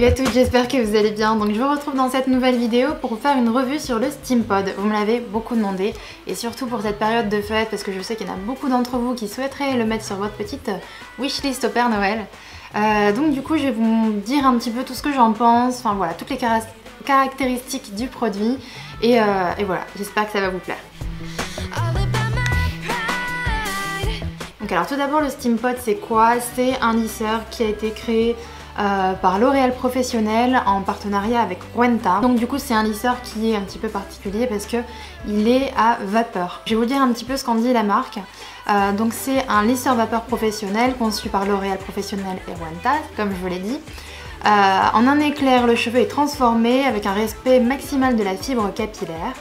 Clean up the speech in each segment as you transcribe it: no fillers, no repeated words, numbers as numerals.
à toutes, j'espère que vous allez bien. Donc je vous retrouve dans cette nouvelle vidéo pour vous faire une revue sur le Steampod. Vous me l'avez beaucoup demandé et surtout pour cette période de fête parce que je sais qu'il y en a beaucoup d'entre vous qui souhaiteraient le mettre sur votre petite wishlist au Père Noël. Donc du coup je vais vous dire un petit peu tout ce que j'en pense, enfin voilà, toutes les caractéristiques du produit et voilà, j'espère que ça va vous plaire. Donc alors tout d'abord le Steampod c'est quoi? C'est un lisseur qui a été créé par L'Oréal Professionnel en partenariat avec Wenta. Donc du coup c'est un lisseur qui est un petit peu particulier parce que il est à vapeur. Je vais vous dire un petit peu ce qu'en dit la marque. Donc c'est un lisseur vapeur professionnel conçu par L'Oréal Professionnel et Wenta, comme je vous l'ai dit. En un éclair, le cheveu est transformé avec un respect maximal de la fibre capillaire.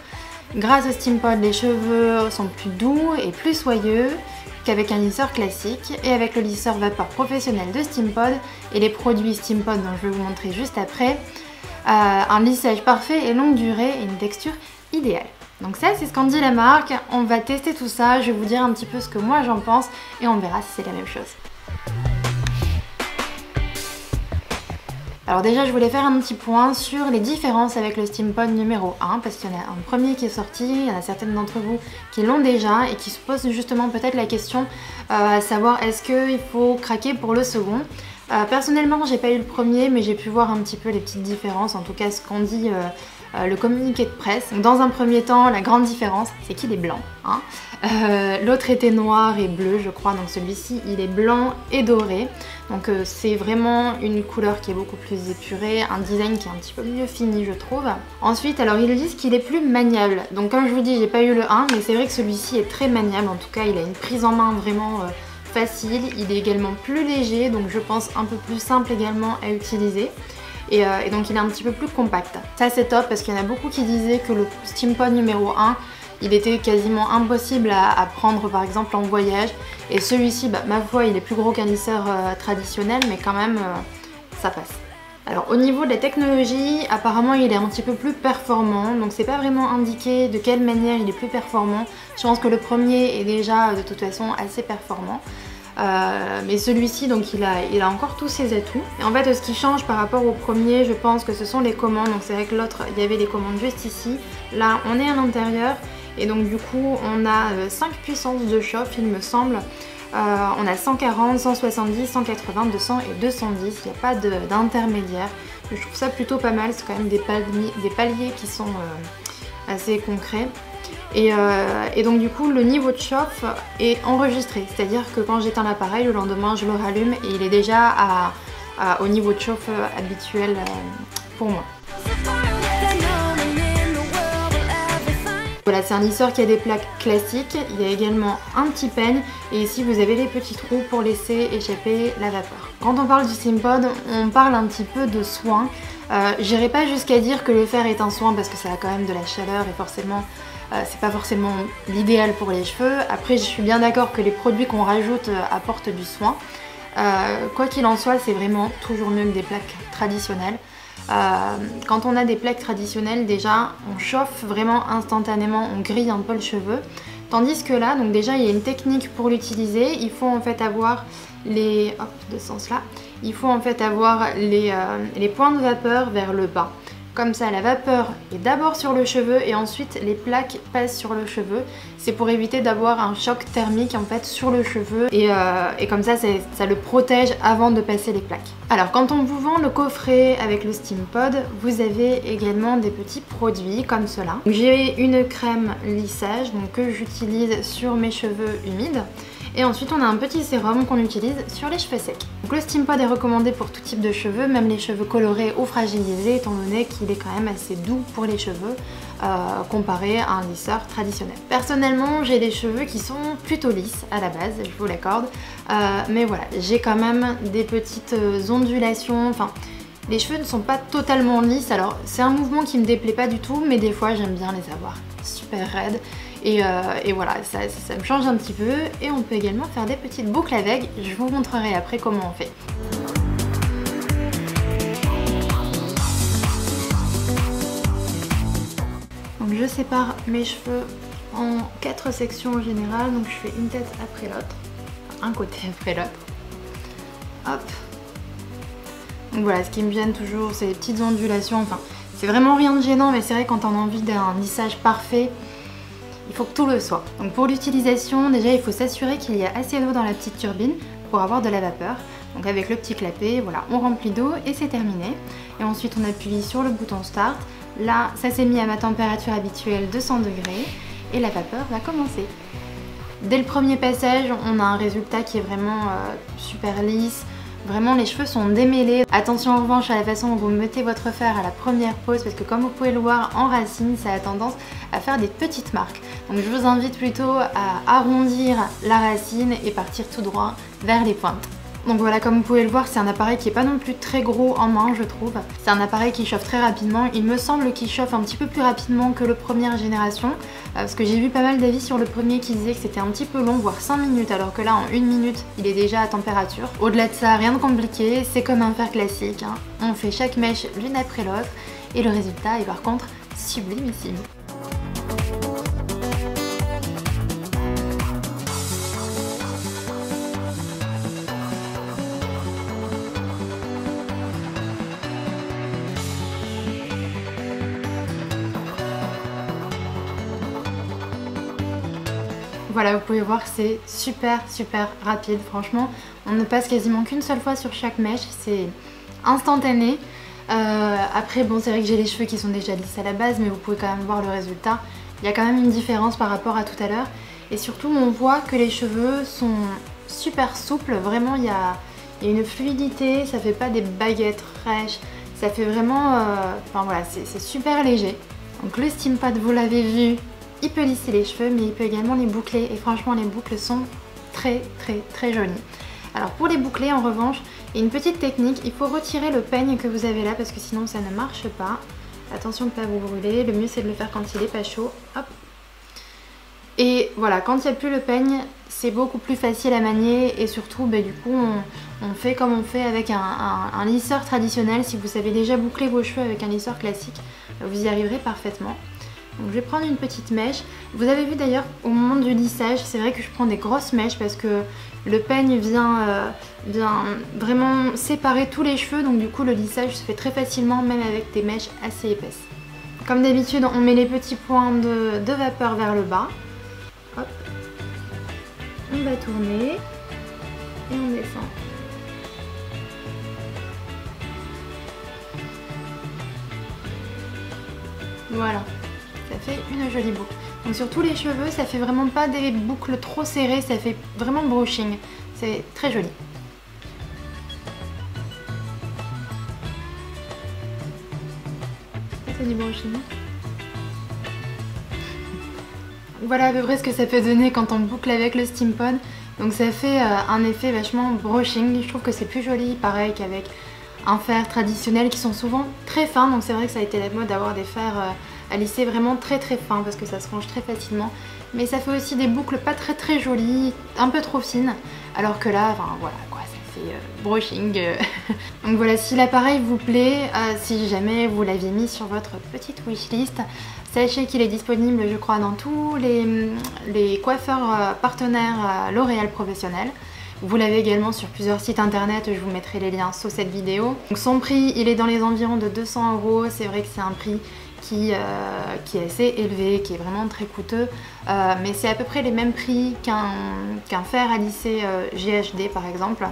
Grâce au Steampod, les cheveux sont plus doux et plus soyeux qu'avec un lisseur classique, et avec le lisseur vapeur professionnel de Steampod et les produits Steampod dont je vais vous montrer juste après, un lissage parfait et longue durée et une texture idéale. Donc ça c'est ce qu'en dit la marque, on va tester tout ça, je vais vous dire un petit peu ce que moi j'en pense et on verra si c'est la même chose. Alors déjà je voulais faire un petit point sur les différences avec le Steampod numéro 1 parce qu'il y en a un premier qui est sorti, il y en a certaines d'entre vous qui l'ont déjà et qui se posent justement peut-être la question à savoir est-ce qu'il faut craquer pour le second. Personnellement j'ai pas eu le premier mais j'ai pu voir un petit peu les petites différences, en tout cas ce qu'en dit le communiqué de presse. Donc, dans un premier temps la grande différence c'est qu'il est blanc, hein. L'autre était noir et bleu je crois, donc celui-ci il est blanc et doré, donc c'est vraiment une couleur qui est beaucoup plus épurée, un design qui est un petit peu mieux fini je trouve. Ensuite alors ils disent qu'il est plus maniable, donc comme je vous dis j'ai pas eu le 1 mais c'est vrai que celui-ci est très maniable, en tout cas il a une prise en main vraiment facile, il est également plus léger donc je pense un peu plus simple également à utiliser. Et donc il est un petit peu plus compact. Ça c'est top parce qu'il y en a beaucoup qui disaient que le Steampod numéro 1 il était quasiment impossible à prendre par exemple en voyage, et celui-ci bah, ma foi il est plus gros qu'un lisseur traditionnel mais quand même ça passe. Alors au niveau de la technologie apparemment il est un petit peu plus performant, donc c'est pas vraiment indiqué de quelle manière il est plus performant. Je pense que le premier est déjà de toute façon assez performant. Mais celui-ci donc il a encore tous ses atouts. Et en fait ce qui change par rapport au premier je pense que ce sont les commandes. Donc c'est vrai que l'autre il y avait les commandes juste ici, là on est à l'intérieur et donc du coup on a 5 puissances de chauffe il me semble. On a 140, 170, 180, 200 et 210, il n'y a pas d'intermédiaire. Je trouve ça plutôt pas mal, c'est quand même des paliers qui sont assez concrets. Et donc du coup le niveau de chauffe est enregistré, c'est-à-dire que quand j'éteins l'appareil le lendemain je le rallume et il est déjà au niveau de chauffe habituel pour moi. Voilà, c'est un lisseur qui a des plaques classiques, il y a également un petit peigne et ici vous avez les petits trous pour laisser échapper la vapeur. Quand on parle du Steampod, on parle un petit peu de soin. J'irai pas jusqu'à dire que le fer est un soin parce que ça a quand même de la chaleur et forcément c'est pas forcément l'idéal pour les cheveux. Après je suis bien d'accord que les produits qu'on rajoute apportent du soin. Quoi qu'il en soit c'est vraiment toujours mieux que des plaques traditionnelles. Quand on a des plaques traditionnelles déjà on chauffe vraiment instantanément, on grille un peu le cheveu. Tandis que là, donc déjà il y a une technique pour l'utiliser, il faut en fait avoir les... hop, de ce sens là, il faut en fait avoir les points de vapeur vers le bas. Comme ça la vapeur est d'abord sur le cheveu et ensuite les plaques passent sur le cheveu. C'est pour éviter d'avoir un choc thermique en fait sur le cheveu et comme ça le protège avant de passer les plaques. Alors quand on vous vend le coffret avec le Steampod, vous avez également des petits produits comme cela. J'ai une crème lissage donc, que j'utilise sur mes cheveux humides. Et ensuite on a un petit sérum qu'on utilise sur les cheveux secs. Donc le Steampod est recommandé pour tout type de cheveux, même les cheveux colorés ou fragilisés, étant donné qu'il est quand même assez doux pour les cheveux comparé à un lisseur traditionnel. Personnellement j'ai des cheveux qui sont plutôt lisses à la base, je vous l'accorde, mais voilà, j'ai quand même des petites ondulations, enfin les cheveux ne sont pas totalement lisses, alors c'est un mouvement qui me déplaît pas du tout, mais des fois j'aime bien les avoir super raides. Et voilà, ça me change un petit peu et on peut également faire des petites boucles avec, je vous montrerai après comment on fait. Donc je sépare mes cheveux en 4 sections générales, donc je fais une tête après l'autre, un côté après l'autre. Hop. Donc voilà, ce qui me gêne toujours, c'est les petites ondulations. Enfin, c'est vraiment rien de gênant, mais c'est vrai quand on a envie d'un lissage parfait, il faut que tout le soit. Donc pour l'utilisation, déjà il faut s'assurer qu'il y a assez d'eau dans la petite turbine pour avoir de la vapeur. Donc avec le petit clapet, voilà, on remplit d'eau et c'est terminé. Et ensuite on appuie sur le bouton Start. Là, ça s'est mis à ma température habituelle de 100 degrés et la vapeur va commencer. Dès le premier passage, on a un résultat qui est vraiment super lisse. Vraiment, les cheveux sont démêlés. Attention en revanche à la façon dont vous mettez votre fer à la première pose parce que comme vous pouvez le voir en racine, ça a tendance à faire des petites marques. Donc je vous invite plutôt à arrondir la racine et partir tout droit vers les pointes. Donc voilà, comme vous pouvez le voir, c'est un appareil qui n'est pas non plus très gros en main, je trouve. C'est un appareil qui chauffe très rapidement. Il me semble qu'il chauffe un petit peu plus rapidement que le première génération. Parce que j'ai vu pas mal d'avis sur le premier qui disaient que c'était un petit peu long, voire 5 minutes, alors que là, en 1 minute, il est déjà à température. Au-delà de ça, rien de compliqué, c'est comme un fer classique, hein. On fait chaque mèche l'une après l'autre. Et le résultat est par contre sublimissime. Voilà, vous pouvez voir, c'est super rapide, franchement. On ne passe quasiment qu'une seule fois sur chaque mèche, c'est instantané. Après, bon, c'est vrai que j'ai les cheveux qui sont déjà lisses à la base, mais vous pouvez quand même voir le résultat. Il y a quand même une différence par rapport à tout à l'heure. Et surtout, on voit que les cheveux sont super souples. Vraiment, il y a une fluidité, ça fait pas des baguettes fraîches. Ça fait vraiment... Enfin voilà, c'est super léger. Donc le Steam Pad, vous l'avez vu, il peut lisser les cheveux, mais il peut également les boucler. Et franchement, les boucles sont très jolies. Alors pour les boucler, en revanche, il y a une petite technique. Il faut retirer le peigne que vous avez là, parce que sinon ça ne marche pas. Attention de ne pas vous brûler. Le mieux, c'est de le faire quand il n'est pas chaud. Hop. Et voilà, quand il n'y a plus le peigne, c'est beaucoup plus facile à manier. Et surtout, du coup, on fait comme on fait avec un lisseur traditionnel. Si vous savez déjà boucler vos cheveux avec un lisseur classique, vous y arriverez parfaitement. Donc je vais prendre une petite mèche. Vous avez vu d'ailleurs au moment du lissage, c'est vrai que je prends des grosses mèches parce que le peigne vient vraiment séparer tous les cheveux. Donc du coup le lissage se fait très facilement même avec des mèches assez épaisses. Comme d'habitude, on met les petits points de vapeur vers le bas. Hop. On va tourner et on descend. Voilà. Ça fait une jolie boucle. Donc sur tous les cheveux, ça fait vraiment pas des boucles trop serrées, ça fait vraiment brushing. C'est très joli. C'est du brushing. Voilà à peu près ce que ça peut donner quand on boucle avec le Steam Pad. Donc ça fait un effet vachement brushing. Je trouve que c'est plus joli, pareil qu'avec un fer traditionnel qui sont souvent très fins. Donc c'est vrai que ça a été la mode d'avoir des fers à lisser vraiment très fins parce que ça se range très facilement. Mais ça fait aussi des boucles pas très jolies, un peu trop fines. Alors que là, enfin voilà quoi, ça fait brushing. Donc voilà, si l'appareil vous plaît, si jamais vous l'aviez mis sur votre petite wishlist, sachez qu'il est disponible je crois dans tous les coiffeurs partenaires L'Oréal Professionnel. Vous l'avez également sur plusieurs sites internet, je vous mettrai les liens sous cette vidéo. Donc son prix, il est dans les environs de 200 €, c'est vrai que c'est un prix qui est assez élevé, qui est vraiment très coûteux, mais c'est à peu près les mêmes prix qu'un fer à lisser GHD par exemple.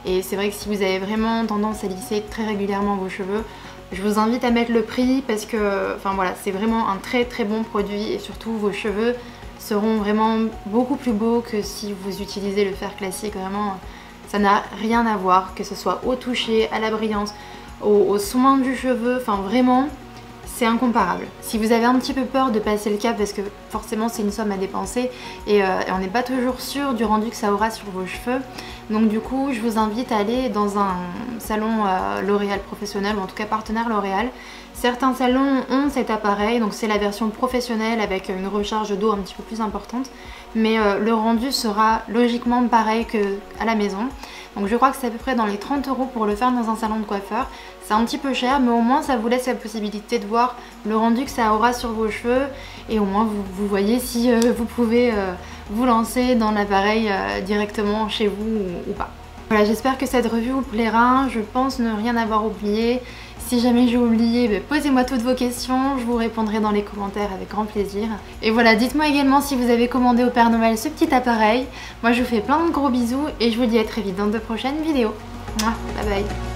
Et c'est vrai que si vous avez vraiment tendance à lisser très régulièrement vos cheveux, je vous invite à mettre le prix parce que enfin voilà, c'est vraiment un très bon produit et surtout vos cheveux seront vraiment beaucoup plus beaux que si vous utilisez le fer classique. Vraiment, ça n'a rien à voir, que ce soit au toucher, à la brillance, au soin du cheveu, enfin vraiment c'est incomparable. Si vous avez un petit peu peur de passer le cap parce que forcément c'est une somme à dépenser et on n'est pas toujours sûr du rendu que ça aura sur vos cheveux, donc du coup je vous invite à aller dans un salon L'Oréal Professionnel ou en tout cas partenaire L'Oréal. Certains salons ont cet appareil, donc c'est la version professionnelle avec une recharge d'eau un petit peu plus importante, mais le rendu sera logiquement pareil qu'à la maison. Donc je crois que c'est à peu près dans les 30 € pour le faire dans un salon de coiffeur. C'est un petit peu cher, mais au moins ça vous laisse la possibilité de voir le rendu que ça aura sur vos cheveux et au moins vous voyez si vous pouvez vous lancer dans l'appareil directement chez vous ou pas. Voilà, j'espère que cette revue vous plaira. Je pense ne rien avoir oublié. Si jamais j'ai oublié, posez-moi toutes vos questions, je vous répondrai dans les commentaires avec grand plaisir. Et voilà, dites-moi également si vous avez commandé au Père Noël ce petit appareil. Moi je vous fais plein de gros bisous et je vous dis à très vite dans de prochaines vidéos. Bye bye.